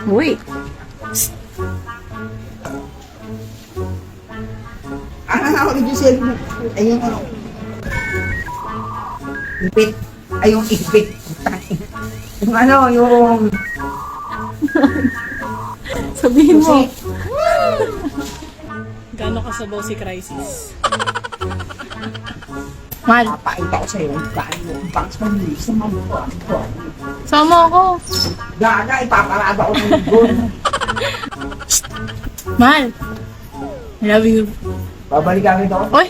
Uy. Ano na ako yung cellphone? Ayun ano. Ipit. Ay, yung ipit. Yung ano, yung... Sabihin mo. Kasi, Gano'n kasabaw si Crisis? Mal, papakita ko sa'yo yung kain mo. Ang bangs mo sa mabuha. sama ako. Gaga, ipaparada ko ng gun. Mal, I love you. Babalik kami doon. Oy!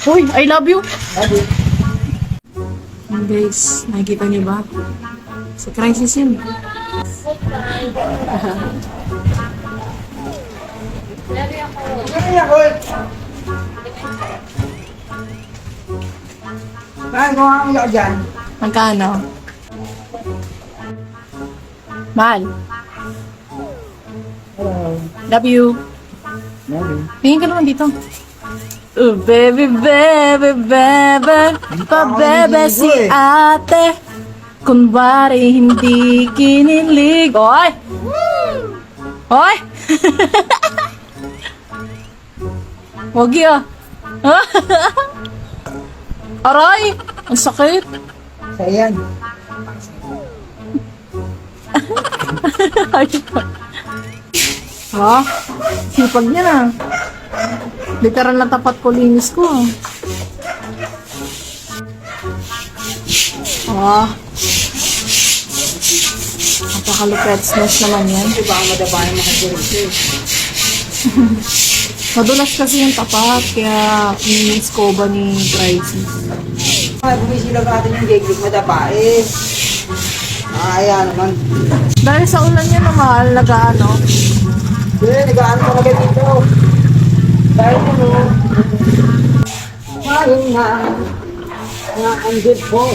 Uy, I love you. Sabi, Yan guys, nakikita niyo ba? Si Crisis yun. ano ako? Saan ko ang uyak dyan? Magkano? Mal, love you. Tingin ka naman dito. Oh, baby, baby, baby. Pa-bebe si ate. Kunwari hindi kinilig. Oy! Oy! Wagi ah. Aray! Ang sakit. Sa yan. Ha? Sipag niya na. Literal na tapat ko linis ko. Ah. Napakalupet. Smash naman yan. Di ba ang madaba yung mga kurso? Madulas kasi yung tapat. Kaya ini-scoba ni Crisis. Bumisilaw natin yung giglig madaba eh. Ayan naman. Dahil sa ulan niya na mahal, nag-ano. Nagaan ko na dito. Dahil ano, mahal na ang good po.